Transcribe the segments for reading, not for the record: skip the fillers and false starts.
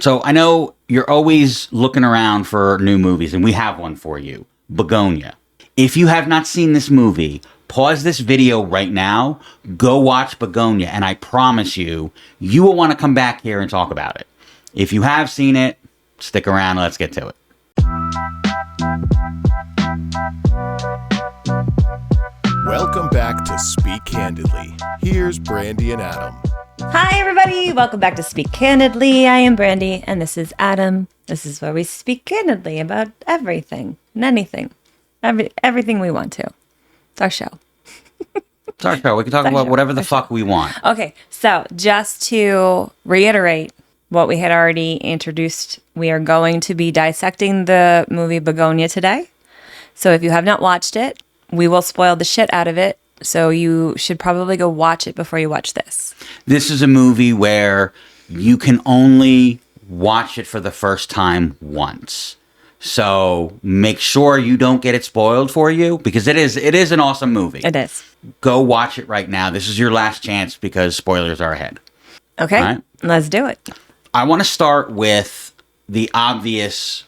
So I know you're always looking around for new movies, and we have one for you, Bugonia. If you have not seen this movie, pause this video right now, go watch Bugonia, and I promise you, you will want to come back here and talk about it. If you have seen it, stick around, let's get to it. Welcome back to Speak Candidly. Here's Brandy and Adam. Hi, everybody. Welcome back to Speak Candidly. I am Brandy, and this is Adam. This is where we speak candidly about everything and anything. Everything we want to. It's our show. It's our show. We can talk about whatever the fuck we want. Okay, so just to reiterate what we had already introduced, we are going to be dissecting the movie Bugonia today. So if you have not watched it, we will spoil the shit out of it. So you should probably go watch it before you watch this. This is a movie where you can only watch it for the first time once. So make sure you don't get it spoiled for you, because it is an awesome movie. It is. Go watch it right now. This is your last chance because spoilers are ahead. Okay, right? Let's do it. I want to start with the obvious,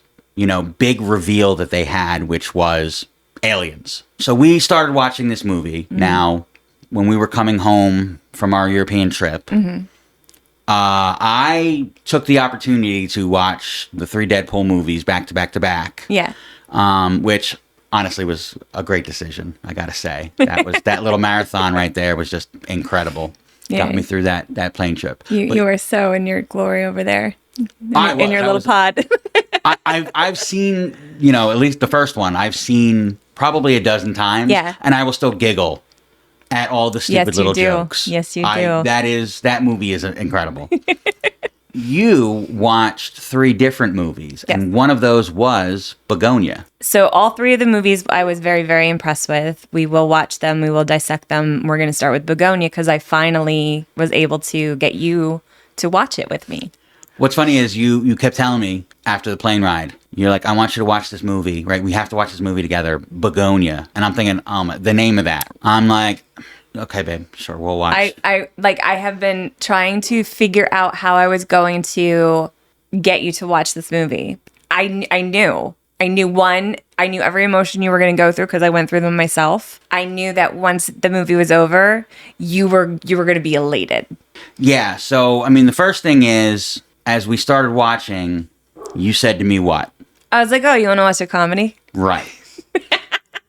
big reveal that they had, which was aliens. So we started watching this movie. Now, when we were coming home from our European trip, I took the opportunity to watch the 3 Deadpool movies back to back to back. Yeah. Which honestly was a great decision, I gotta say. That little marathon right there was just incredible. Yeah. Got me through that plane trip. You were so in your glory over there. In your little pod. I've seen, at least the first one, I've seen probably a dozen times. Yeah. And I will still giggle at all the stupid little jokes. Yes, you do. That movie is incredible. You watched 3 different movies, yes. And one of those was Bugonia. So all 3 of the movies I was very, very impressed with. We will watch them. We will dissect them. We're going to start with Bugonia because I finally was able to get you to watch it with me. What's funny is you kept telling me after the plane ride, you're like, I want you to watch this movie, right? We have to watch this movie together, Bugonia. And I'm thinking, the name of that. I'm like, okay, babe, sure, we'll watch. I have been trying to figure out how I was going to get you to watch this movie. I knew every emotion you were going to go through because I went through them myself. I knew that once the movie was over, you were going to be elated. Yeah. So, the first thing is, as we started watching, you said to me what? I was like, oh, you want to watch a comedy? Right.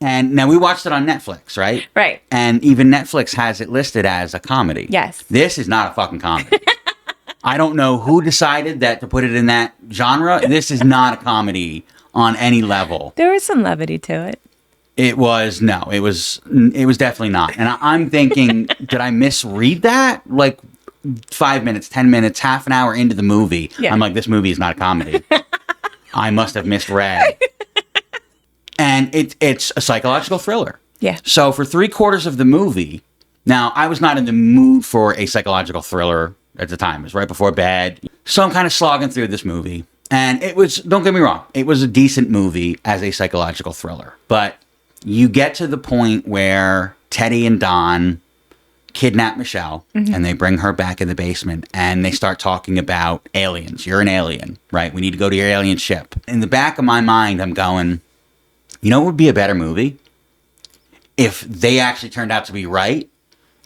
And now we watched it on Netflix, right? Right. And even Netflix has it listed as a comedy. Yes. This is not a fucking comedy. I don't know who decided that to put it in that genre. This is not a comedy on any level. There was some levity to it. It was definitely not. And I'm thinking, did I misread that? Like 5 minutes, 10 minutes, half an hour into the movie, yeah. I'm like, this movie is not a comedy. I must have misread. And it's a psychological thriller. Yeah. So for 3/4 of the movie, now I was not in the mood for a psychological thriller at the time. It was right before bed. So I'm kind of slogging through this movie. And it was, don't get me wrong, it was a decent movie as a psychological thriller. But you get to the point where Teddy and Don kidnap Michelle, and they bring her back in the basement, and they start talking about aliens. You're an alien, right? We need to go to your alien ship. In the back of my mind, I'm going, what would be a better movie? If they actually turned out to be right,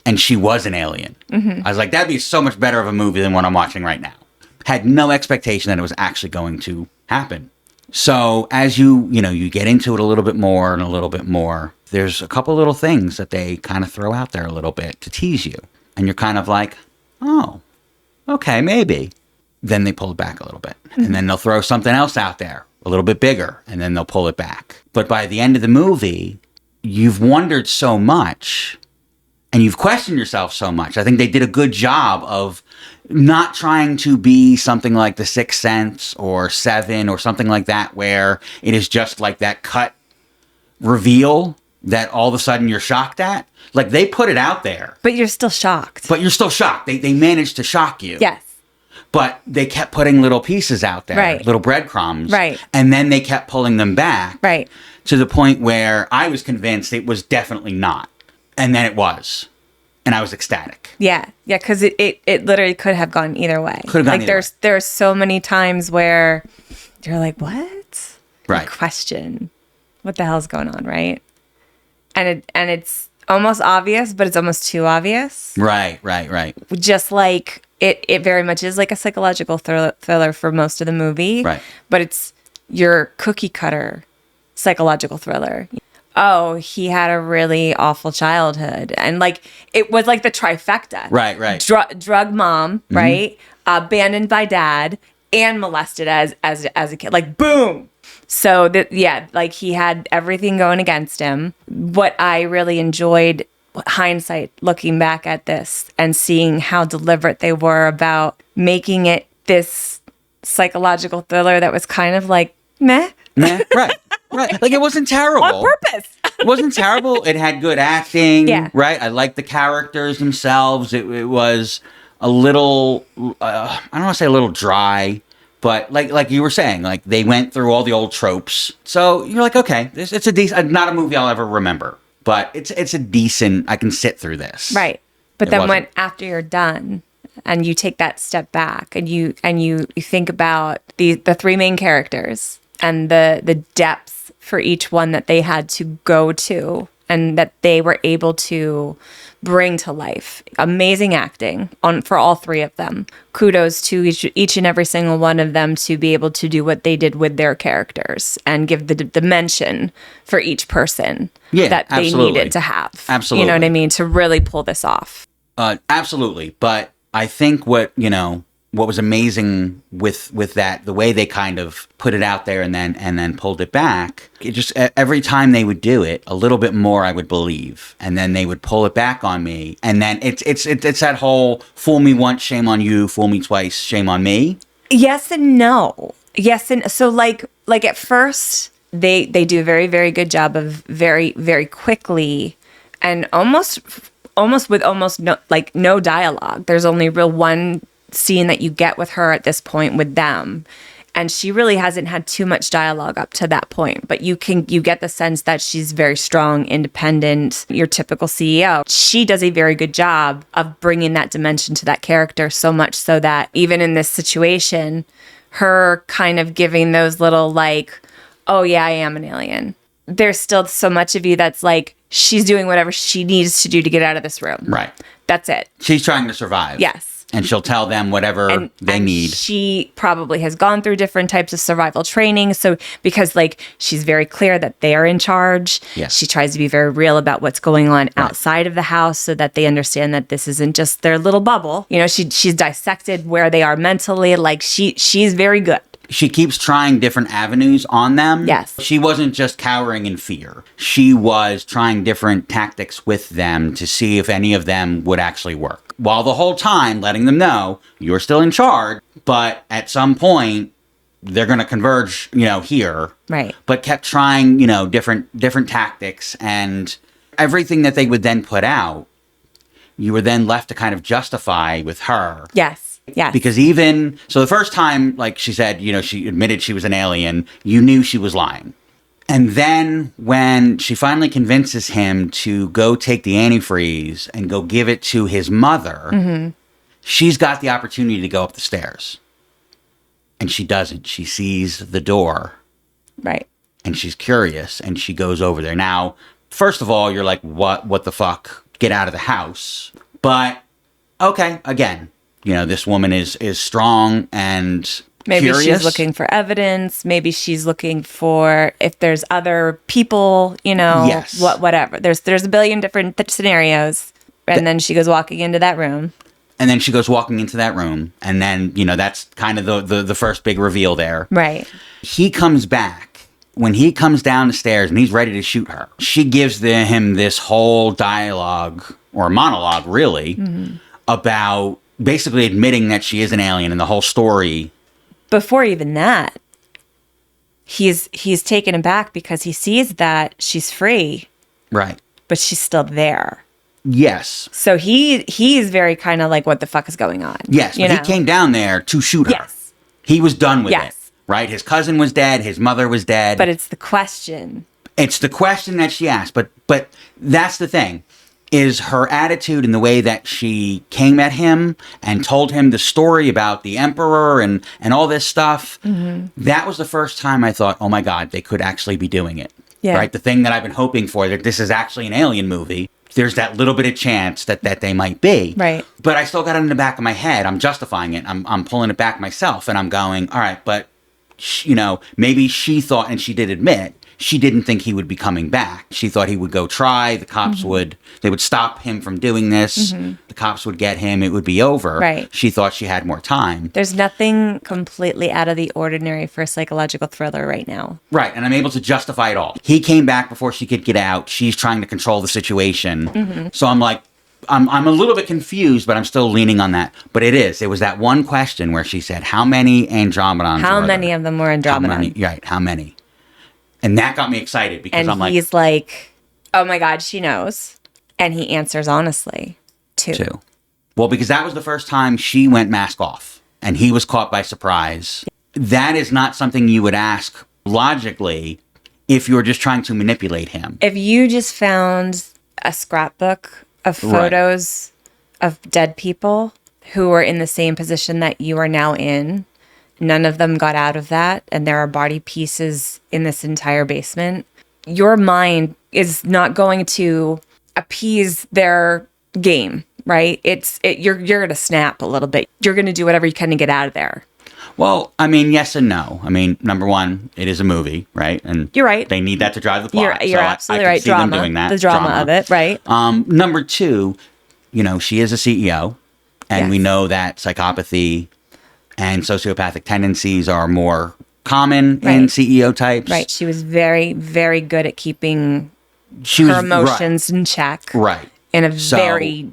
and she was an alien. I was like, that'd be so much better of a movie than what I'm watching right now. Had no expectation that it was actually going to happen. So as you get into it a little bit more and a little bit more, there's a couple little things that they kind of throw out there a little bit to tease you. And you're kind of like, oh, okay, maybe. Then they pull it back a little bit. And then they'll throw something else out there, a little bit bigger, and then they'll pull it back. But by the end of the movie, you've wondered so much and you've questioned yourself so much. I think they did a good job of not trying to be something like The Sixth Sense or Seven or something like that, where it is just like that cut reveal that all of a sudden you're shocked at. Like, they put it out there. But you're still shocked. They managed to shock you. Yes. But they kept putting little pieces out there, right. Little breadcrumbs. Right. And then they kept pulling them back. Right. To the point where I was convinced it was definitely not. And then it was. and I was ecstatic. Yeah, because it literally could have gone either way. Could have gone like either way. there's so many times where you're like, what? Right. Question, what the hell's going on, right? And it's almost obvious, but it's almost too obvious. Right. Just like it very much is like a psychological thriller for most of the movie. Right. But it's your cookie cutter psychological thriller. Oh, he had a really awful childhood. And like, it was like the trifecta. Right. Drug mom, right? Abandoned by dad and molested as a kid. Like, boom. So like he had everything going against him. What I really enjoyed, hindsight, looking back at this and seeing how deliberate they were about making it this psychological thriller that was kind of like, meh. Right. Like, it wasn't terrible. On purpose. It wasn't terrible. It had good acting. Yeah. Right. I liked the characters themselves. It was a little, I don't want to say a little dry, but like you were saying, like they went through all the old tropes. So you're like, okay, it's a decent, not a movie I'll ever remember, but it's a decent, I can sit through this. Right. But It then wasn't. when after you're done and you take that step back and you think about the three main characters and the depth for each one that they had to go to and that they were able to bring to life. Amazing acting for all three of them. Kudos to each and every single one of them to be able to do what they did with their characters and give the dimension for each person that they absolutely. needed to have. Absolutely. You know what I mean? To really pull this off. Absolutely. But I think what was amazing with that, the way they kind of put it out there and then pulled it back, it just, every time they would do it a little bit more, I would believe, and then they would pull it back on me, and then it's that whole fool me once, shame on you, fool me twice, shame on me. Yes and no. Yes and so like at first they do a very, very good job of very, very quickly and almost with no dialogue. There's only real one scene that you get with her at this point with them, and she really hasn't had too much dialogue up to that point, but you get the sense that she's very strong, independent, your typical CEO. She does a very good job of bringing that dimension to that character, so much so that even in this situation, her kind of giving those little like, oh yeah, I am an alien, there's still so much of you that's like, she's doing whatever she needs to do to get out of this room. Right. That's it. She's trying to survive. Yes. And she'll tell them whatever they need. She probably has gone through different types of survival training. So because like she's very clear that they are in charge. Yes. She tries to be very real about what's going on outside of the house so that they understand that this isn't just their little bubble. You know, she's dissected where they are mentally. Like she's very good. She keeps trying different avenues on them. Yes. She wasn't just cowering in fear. She was trying different tactics with them to see if any of them would actually work. While the whole time letting them know, you're still in charge, but at some point, they're going to converge, here. Right. But kept trying, different tactics, and everything that they would then put out, you were then left to kind of justify with her. Yes. Yes. Because so the first time, like she said, she admitted she was an alien, you knew she was lying. And then when she finally convinces him to go take the antifreeze and go give it to his mother, she's got the opportunity to go up the stairs. And she doesn't. She sees the door. Right. And she's curious and she goes over there. Now, first of all, you're like, what the fuck? Get out of the house. But, okay, again. This woman is strong and maybe curious. she's looking for evidence. Maybe she's looking for if there's other people, Yes. whatever. There's a billion different scenarios. And then she goes walking into that room. And then she goes walking into that room. And then, that's kind of the first big reveal there. Right. He comes back. When he comes down the stairs and he's ready to shoot her, she gives him this whole dialogue, or monologue, really, about basically admitting that she is an alien and the whole story. Before even that, he's taken aback because he sees that she's free. Right. But she's still there. Yes. So he's very kind of like, what the fuck is going on? Yes, but he came down there to shoot her. Yes. He was done with Yes. it. Right? His cousin was dead. His mother was dead. But it's the question. It's the question that she asked. But that's the thing. is her attitude and the way that she came at him and told him the story about the emperor and all this stuff. That was the first time I thought, oh my God, they could actually be doing it. Yeah. Right? The thing that I've been hoping for, that this is actually an alien movie. There's that little bit of chance that they might be. Right. But I still got it in the back of my head. I'm justifying it. I'm pulling it back myself. And I'm going, all right, but, maybe she thought, and she did admit, she didn't think he would be coming back. She thought he would go try. The cops they would stop him from doing this. The cops would get him. It would be over. Right. She thought she had more time. There's nothing completely out of the ordinary for a psychological thriller right now. Right. And I'm able to justify it all. He came back before she could get out. She's trying to control the situation. So I'm like, I'm a little bit confused, but I'm still leaning on that. But it was that one question where she said, how many Andromedons How were many there? of them were Andromedon? How many? And that got me excited because And I'm like, he's like, oh my God, she knows. And he answers honestly, two. Well, because that was the first time she went mask off and he was caught by surprise. That is not something you would ask logically if you were just trying to manipulate him. If you just found a scrapbook of photos of dead people who were in the same position that you are now in, none of them got out of that, and there are body pieces in this entire basement, your mind is not going to appease their game, right? You're going to snap a little bit. You're going to do whatever you can to get out of there. Well, I mean, yes and no. I mean, number one, it is a movie, right? And you're right. They need that to drive the plot. You're so absolutely I right. could see them doing that. The drama of it, right? Number two, she is a CEO, and we Yes. know that psychopathy and sociopathic tendencies are more common in CEO types. Right. She was very, very good at keeping She her was, emotions in check. Right. In a So, very,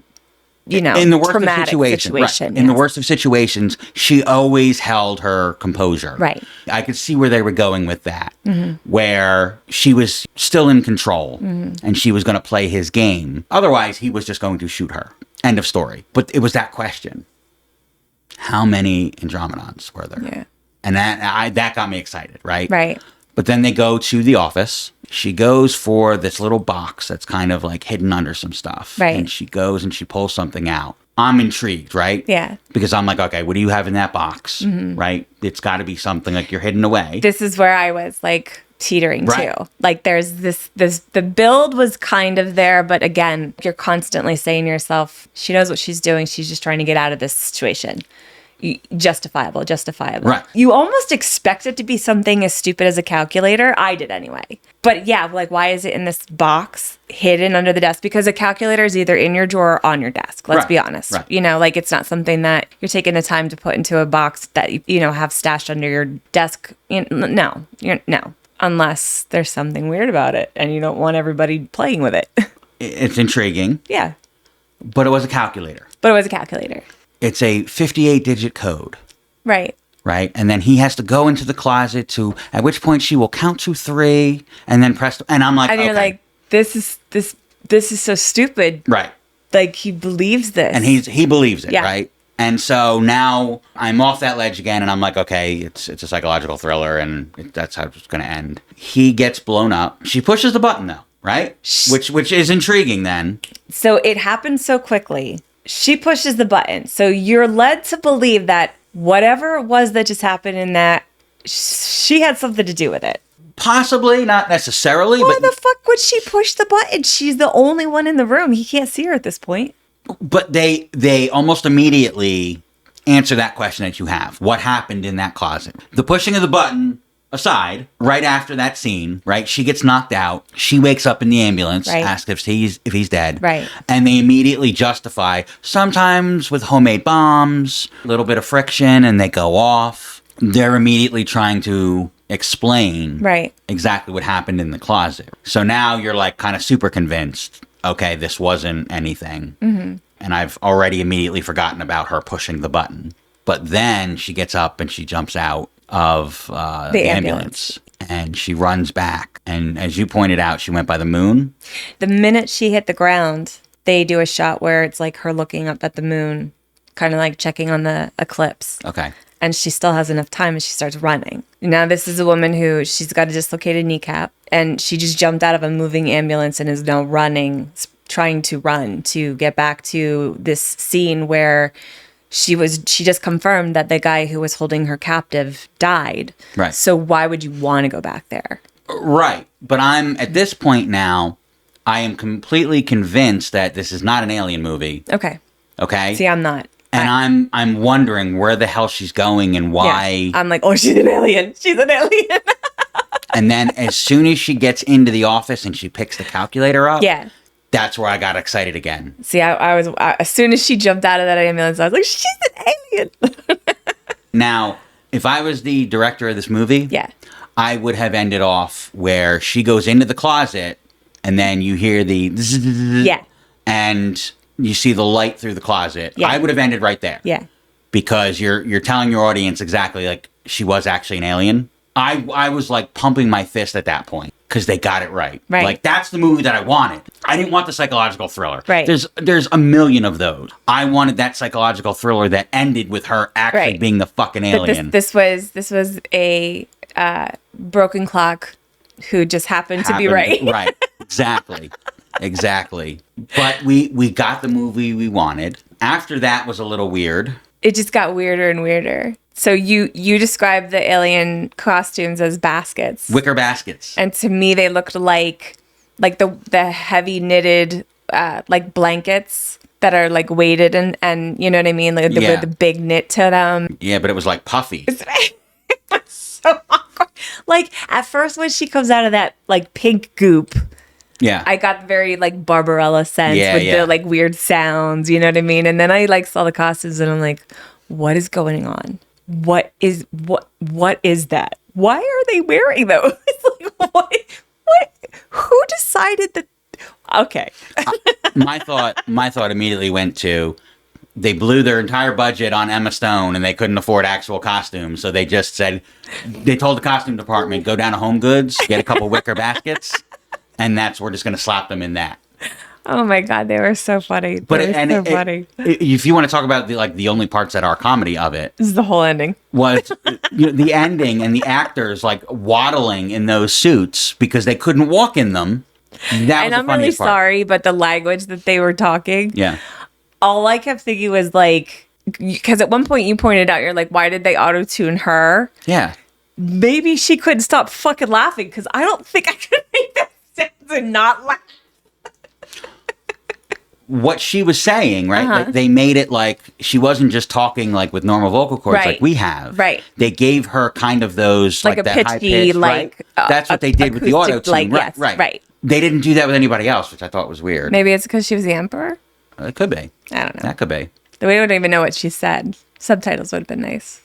in the worst of traumatic situation. situation. In the yes. worst of situations, she always held her composure. Right. I could see where they were going with that, where she was still in control and she was going to play his game. Otherwise, he was just going to shoot her. End of story. But it was that question. How many Andromedons were there? Yeah. And that got me excited, right? Right. But then they go to the office. She goes for this little box that's kind of like hidden under some stuff. Right. And she goes and she pulls something out. I'm intrigued, right? Yeah. Because I'm like, okay, what do you have in that box? Right? It's got to be something like you're hidden away. This is where I was like teetering Right. too. Like there's this, the build was kind of there, but again, you're constantly saying to yourself, she knows what she's doing. She's just trying to get out of this situation. Justifiable. Right. You almost expect it to be something as stupid as a calculator. I did anyway. But yeah, like why is it in this box hidden under the desk? Because a calculator is either in your drawer or on your desk. Let's Right. be honest. Right. Like it's not something that you're taking the time to put into a box that have stashed under your desk. No, unless there's something weird about it and you don't want everybody playing with it. It's intriguing, Yeah. but it was a calculator. But it was a calculator. It's a 58-digit code, Right. right? And then he has to go into the closet at which point she will count to 3 and then press, and I'm like, And you're okay. like, this is so stupid. Right. Like he believes this. And he believes it, Yeah. right? And so now I'm off that ledge again, and I'm like, okay, it's a psychological thriller, and that's how it's going to end. He gets blown up. She pushes the button, though, right? Which is intriguing then. So it happened so quickly. She pushes the button. So you're led to believe that whatever it was that just happened in that, she had something to do with it. Possibly, not necessarily, Why but the fuck would she push the button? She's the only one in the room. He can't see her at this point. But they almost immediately answer that question that you have. What happened in that closet? The pushing of the button aside, right after that scene, right? She gets knocked out. She wakes up in the ambulance, Right. asks if he's dead. Right. And they immediately justify, sometimes with homemade bombs, a little bit of friction, and they go off. They're immediately trying to explain Right. exactly what happened in the closet. So now you're like kind of super convinced, okay, this wasn't anything. And I've already immediately forgotten about her pushing the button. But then she gets up and she jumps out of the ambulance. And she runs back. And as you pointed out, she went by the moon. The minute she hit the ground, they do a shot where it's like her looking up at the moon, kind of like checking on the eclipse. Okay. And she still has enough time and she starts running. Now, this is a woman who she's got a dislocated kneecap and she just jumped out of a moving ambulance and is now running trying to run to get back to this scene where she just confirmed that the guy who was holding her captive died. Right. So why would you want to go back there? Right. But I'm at this point now, I am completely convinced that this is not an alien movie. Okay. Okay. See, I'm not. And I'm wondering where the hell she's going and why. Yeah. I'm like, oh, she's an alien. She's an alien. And then as soon as she gets into the office and she picks the calculator up, Yeah. that's where I got excited again. See, I was as soon as she jumped out of that ambulance, I was like, she's an alien. Now, if I was the director of this movie, Yeah. I would have ended off where she goes into the closet and then you hear the zzz, Yeah. and you see the light through the closet. Yeah. I would have ended right there. Yeah. Because you're telling your audience exactly like she was actually an alien. I was like pumping my fist at that point because they got it right. Right. Like that's the movie that I wanted. I didn't want the psychological thriller. Right. There's a million of those. I wanted that psychological thriller that ended with her actually Right. being the fucking But alien. this was a broken clock who just happened to be right. Right. Exactly. But we got the movie we wanted. After that was a little weird. It just got weirder and weirder. So you described the alien costumes as baskets, Wicker baskets. and to me they looked like the heavy knitted like blankets that are like weighted and you know what I mean, like Yeah. with the big knit to them. Yeah, but it was like puffy. It was so awkward. Like at first when she comes out of that like pink goop, Yeah. I got very like Barbarella sense with Yeah. the like weird sounds, you know what I mean? And then I like saw the costumes and I'm like, what is going on? What is that? Why are they wearing those? It's like what who decided that? Okay. my thought immediately went to they blew their entire budget on Emma Stone and they couldn't afford actual costumes, so they just said they told the costume department go down to Home Goods, get a couple wicker baskets, and we're just going to slap them in that. Oh my God, they were so funny. But They were so funny. If you want to talk about the only parts that are comedy of it This is the whole ending. was the ending and the actors like waddling in those suits because they couldn't walk in them. That was And the I'm really funniest part. sorry, but the language that they were talking, Yeah. all I kept thinking was like, because at one point you pointed out, you're like, why did they auto tune her? Yeah. Maybe she couldn't stop fucking laughing because I don't think I could make that sounds and not laugh. What she was saying, right? Uh-huh. Like they made it like she wasn't just talking like with normal vocal cords Right. like we have. Right. They gave her kind of those Like a that high pitchy, pitch, like, right? That's what they did with the acoustic, auto tune. like, Right, yes, right. right. They didn't do that with anybody else, which I thought was weird. Maybe it's because she was the emperor. It could be. I don't know. That could be. We don't even know what she said. Subtitles would have been nice.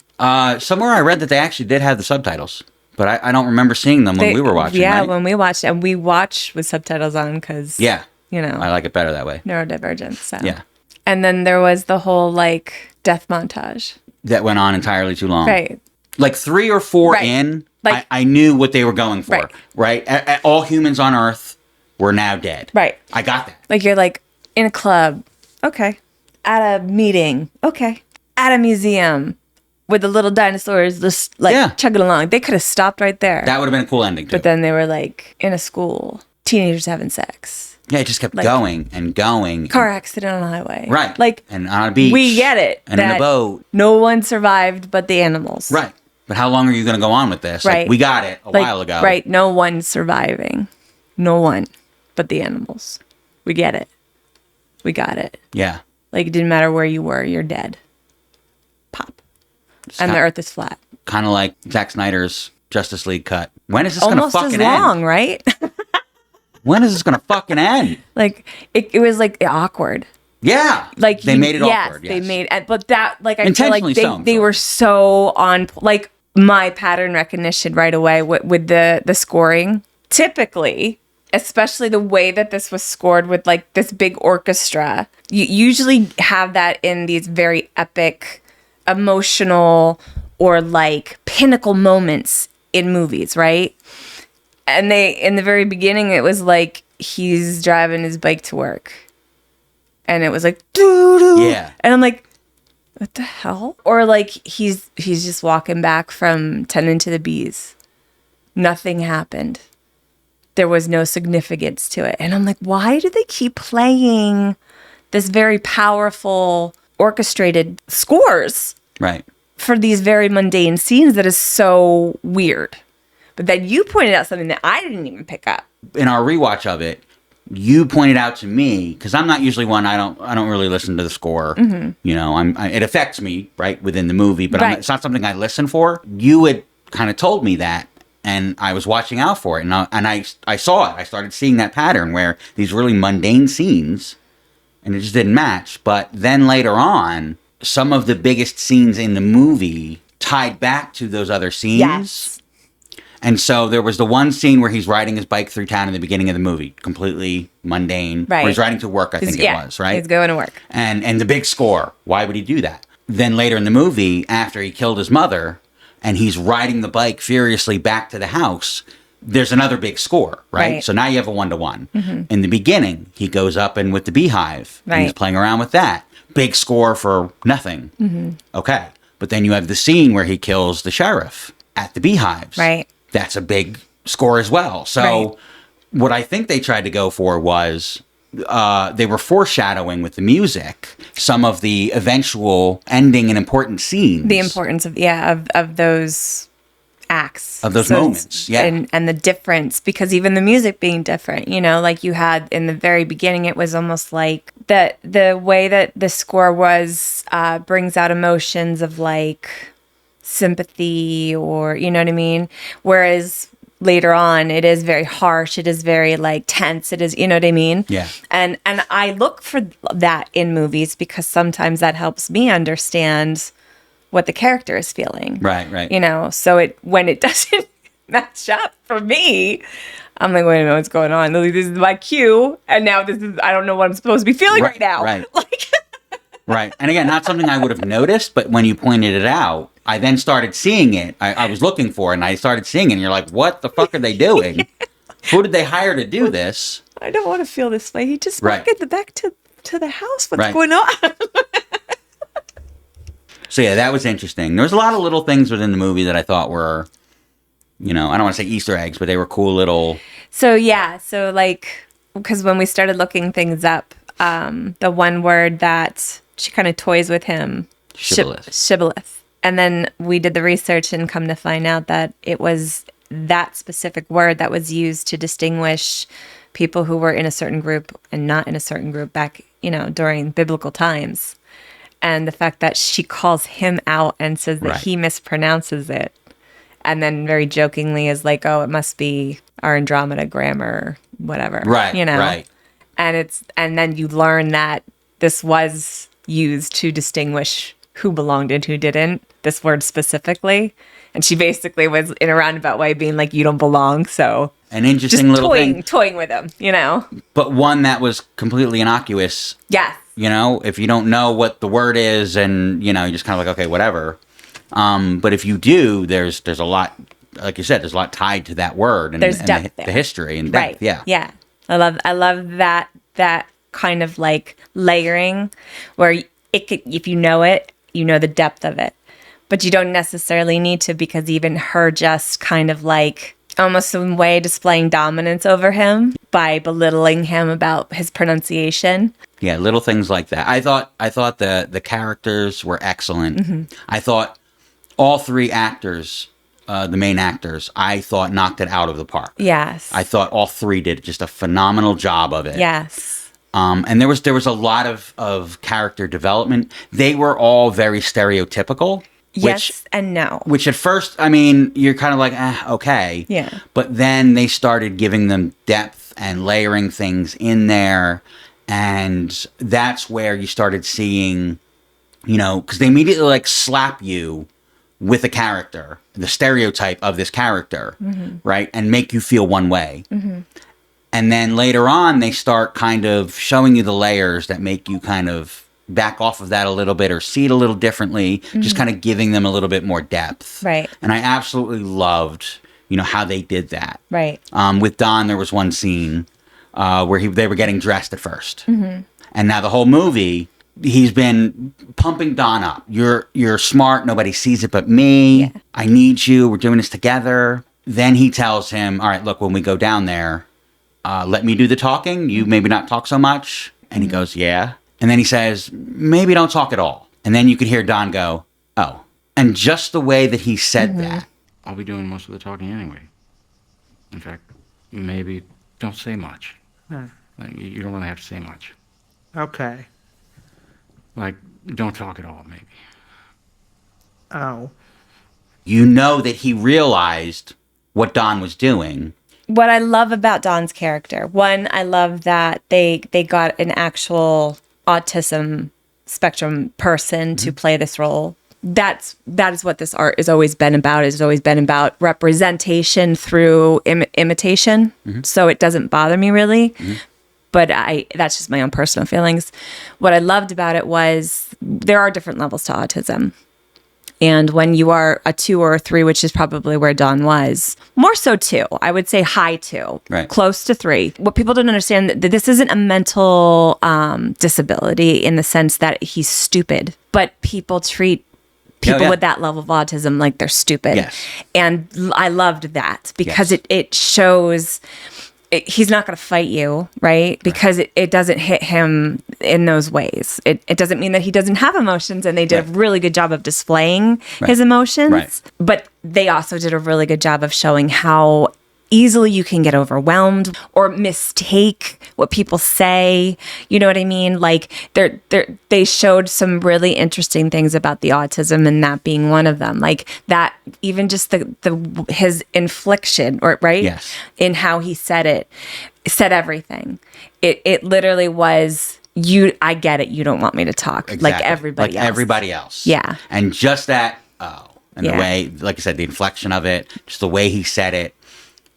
Somewhere I read that they actually did have the subtitles, but I don't remember seeing them when we were watching. Yeah, right? when we watched, and we watch with subtitles on because Yeah. you know, I like it better that way. neurodivergence. So. Yeah. And then there was the whole like death montage. That went on entirely too long. Right. Like 3 or 4 Right. in, Like- I knew what they were going for. Right. Right? All humans on Earth were now dead. Right. I got that. Like you're like in a club. Okay. At a meeting. Okay. At a museum with the little dinosaurs just like Yeah. chugging along. They could have stopped right there. That would have been a cool ending too. But then they were like in a school. Teenagers having sex. Yeah, it just kept like- going and going. Car accident on a highway. Right. Like and on a beach. we get it. And in a that boat. No one survived but the animals. Right. But how long are you going to go on with this? Right. Like, we got it a Like, while ago. Right. No one surviving. No one but the animals. We get it. We got it. Yeah. Like it didn't matter where you were, you're dead. Pop. And the earth is flat. Kind of like Zack Snyder's Justice League cut. When is this going to Almost as fucking long, end? right? When is this going to fucking end? Like it was like awkward. Yeah. Like they made it awkward. They Yes. made it, but that like I feel like Intentionally so, I'm they sure. were so on like my pattern recognition right away with the scoring. Typically, especially the way that this was scored with like this big orchestra, you usually have that in these very epic, emotional, or like pinnacle moments in movies, right? And in the very beginning, it was like he's driving his bike to work. And it was like, doo-doo. Yeah. And I'm like, what the hell? Or like he's just walking back from tending to the bees. Nothing happened. there was no significance to it. And I'm like, why do they keep playing this very powerful orchestrated scores Right. for these very mundane scenes that is so weird? But then you pointed out something that I didn't even pick up. In our rewatch of it, you pointed out to me, because I'm not usually one, I don't really listen to the score. You know, it affects me, right, within the movie, but Right. it's not something I listen for. You had kind of told me that, and I was watching out for it, and I saw it. I started seeing that pattern where these really mundane scenes, and it just didn't match. But then later on, some of the biggest scenes in the movie tied back to those other scenes. Yes. And so there was the one scene where he's riding his bike through town in the beginning of the movie, completely mundane. Right. Where he's riding to work, I think it was, right? He's going to work. And the big score. Why would he do that? Then later in the movie, after he killed his mother, and he's riding the bike furiously back to the house, there's another big score, right? So now you have a 1-to-1. In the beginning, he goes up and with the beehive, and he's Right. playing around with that. Big score for nothing. Okay. But then you have the scene where he kills the sheriff at the beehives. Right. That's a big score as well. So Right. what I think they tried to go for was they were foreshadowing with the music some of the eventual ending and important scenes. The importance of those acts. Of those moments, yeah. And the difference, because even the music being different, you know, like you had in the very beginning, it was almost like that the way that the score was brings out emotions of like sympathy, or you know what I mean? Whereas later on it is very harsh, it is very like tense, it is, you know what I mean? Yeah. And I look for that in movies because sometimes that helps me understand what the character is feeling. Right. You know, so when it doesn't match up for me, I'm like, wait a minute, what's going on? This is my cue, and now I don't know what I'm supposed to be feeling right now. Right. Like, Right. And again, not something I would have noticed, but when you pointed it out, I then started seeing it. I was looking for it, and I started seeing it, and you're like, what the fuck are they doing? Who did they hire to do this? I don't want to feel this way. He just Right. walked in the back to the house. What's Right. going on? So yeah, that was interesting. There was a lot of little things within the movie that I thought were, you know, I don't want to say Easter eggs, but they were cool little. So like, because when we started looking things up, the one word that she kind of toys with him, shibboleth. And then we did the research and come to find out that it was that specific word that was used to distinguish people who were in a certain group and not in a certain group back, you know, during biblical times. And the fact that she calls him out and says that he mispronounces it. And then very jokingly is like, oh, it must be our Andromeda grammar, whatever. Right. You know? Right. And then you learn that this was used to distinguish who belonged and who didn't, this word specifically. And she basically was in a roundabout way being like, you don't belong. So An interesting little thing. Toying with him, you know? But one that was completely innocuous. Yes. You know, if you don't know what the word is and, you know, you're just kind of like, okay, whatever. But if you do, there's a lot, like you said, there's a lot tied to that word and, There's depth the there. history and depth. Right. Yeah. Yeah. I love that kind of like layering where if you know it, you know the depth of it. But you don't necessarily need to, because even her just kind of like almost in a way displaying dominance over him by belittling him about his pronunciation. Yeah, little things like that. I thought the characters were excellent. Mm-hmm. I thought all three actors, the main actors, I thought knocked it out of the park. Yes. I thought all three did just a phenomenal job of it. Yes. And there was a lot of character development. They were all very stereotypical. Yes and no. Which at first, I mean, you're kind of like, okay. Yeah. But then they started giving them depth and layering things in there. And that's where you started seeing, you know, because they immediately like slap you with a character, the stereotype of this character, right? And make you feel one way. Mm-hmm. And then later on, they start kind of showing you the layers that make you kind of back off of that a little bit or see it a little differently, just kind of giving them a little bit more depth. Right. And I absolutely loved, you know, how they did that. Right. With Don, there was one scene where they were getting dressed at first. Mm-hmm. And now the whole movie, he's been pumping Don up. You're smart. Nobody sees it but me. Yeah. I need you. We're doing this together. then he tells him, all right, look, when we go down there, let me do the talking. You maybe not talk so much. And he goes, yeah. And then he says, maybe don't talk at all. And then you could hear Don go, oh. And just the way that he said that. I'll be doing most of the talking anyway. In fact, maybe don't say much. Like, you don't really have to say much. Okay. Like, don't talk at all, maybe. Oh. You know that he realized what Don was doing. What I love about Don's character, one, I love that they got an actual autism spectrum person to play this role. That is what this art has always been about. It's always been about representation through imitation. So it doesn't bother me really. But that's just my own personal feelings. What I loved about it was there are different levels to autism. And when you are a 2 or a 3, which is probably where Don was, more so 2, I would say high 2, Right. close to 3. What people don't understand, that this isn't a mental disability in the sense that he's stupid, but people treat people with that level of autism like they're stupid. Yes. And I loved that because it shows... he's not going to fight you, right? Because it doesn't hit him in those ways. It doesn't mean that he doesn't have emotions, and they did a really good job of displaying his emotions. Right. But they also did a really good job of showing how easily you can get overwhelmed or mistake what people say. You know what I mean? Like they showed some really interesting things about the autism, and that being one of them. Like that, even just the his infliction, or right? Yes. In how he said it, said everything. It literally was, I get it. You don't want me to talk like everybody else. Everybody else. Yeah. And just that, and the way, like I said, the inflection of it, just the way he said it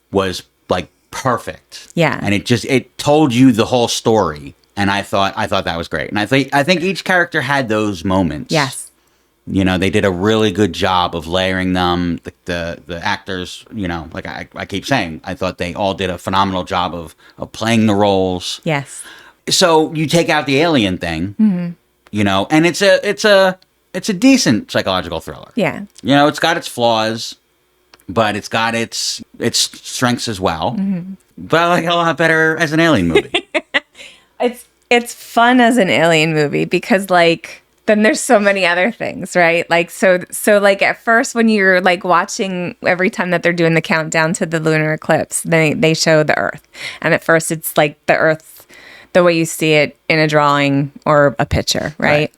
was like perfect. Yeah. And it told you the whole story. And I thought that was great. And I think each character had those moments. Yes. You know, they did a really good job of layering them. The actors, you know, like I keep saying, I thought they all did a phenomenal job of playing the roles. Yes. So you take out the alien thing, you know, and it's a decent psychological thriller. Yeah. You know, it's got its flaws, but it's got its strengths as well. But I like it a lot better as an alien movie. It's fun as an alien movie because like then there's so many other things, right? Like so like at first when you're like watching every time that they're doing the countdown to the lunar eclipse, they show the Earth. And at first it's like the Earth the way you see it in a drawing or a picture, right?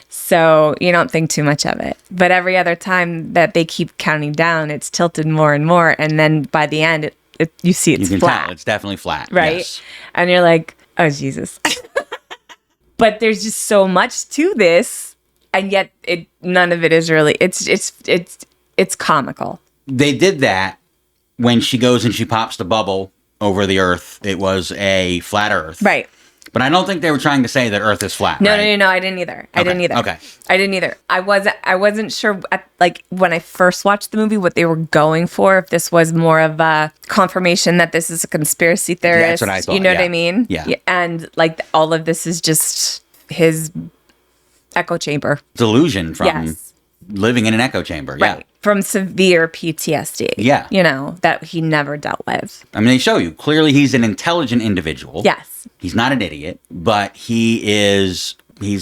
So you don't think too much of it. But every other time that they keep counting down, it's tilted more and more. And then by the end, you see it's You can flat. tell it's definitely flat. Right? Yes. And you're like, oh, Jesus. But there's just so much to this. And yet none of it is really, it's comical. They did that when she goes and she pops the bubble over the Earth. It was a flat Earth. Right. But I don't think they were trying to say that Earth is flat. No, right? no, I didn't either. I didn't either. Okay. I didn't either. I wasn't sure, like, when I first watched the movie, what they were going for, if this was more of a confirmation that this is a conspiracy theorist. Yeah, that's what I thought. You know what I mean? Yeah. And, like, all of this is just his echo chamber. Delusion from Yes. living in an echo chamber. Yeah. Right. From severe PTSD. Yeah. You know, that he never dealt with. I mean, they show you. Clearly, he's an intelligent individual. Yes. He's not an idiot, but he's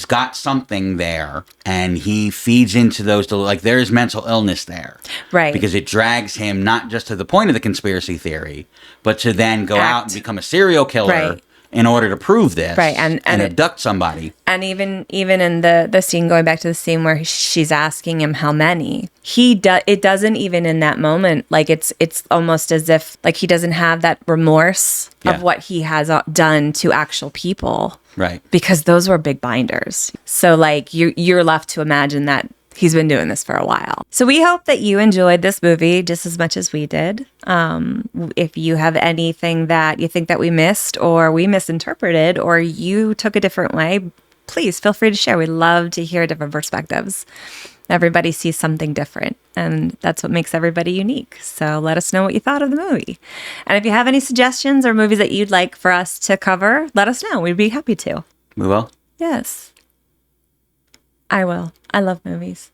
got something there, and he feeds into those, like, there's mental illness there. Right. Because it drags him not just to the point of the conspiracy theory, but to then go out and become a serial killer. Right. In order to prove this, Right, and abduct somebody. And even in the scene, going back to the scene where she's asking him how many, it doesn't even in that moment, like it's almost as if like he doesn't have that remorse of what he has done to actual people, Right. because those were big binders. So like you're left to imagine that he's been doing this for a while. So we hope that you enjoyed this movie just as much as we did. If you have anything that you think that we missed or we misinterpreted or you took a different way, please feel free to share. We love to hear different perspectives. Everybody sees something different, and that's what makes everybody unique. So let us know what you thought of the movie. And if you have any suggestions or movies that you'd like for us to cover, let us know. We'd be happy to. We will. Yes. I will. I love movies.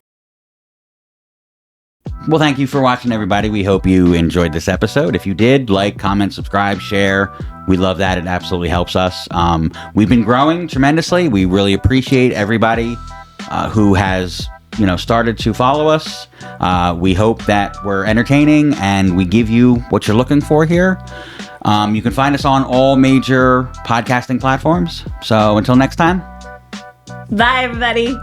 Well, thank you for watching, everybody. We hope you enjoyed this episode. If you did, like, comment, subscribe, share. We love that. It absolutely helps us. We've been growing tremendously. We really appreciate everybody who has, started to follow us. We hope that we're entertaining and we give you what you're looking for here. You can find us on all major podcasting platforms. So until next time. Bye, everybody.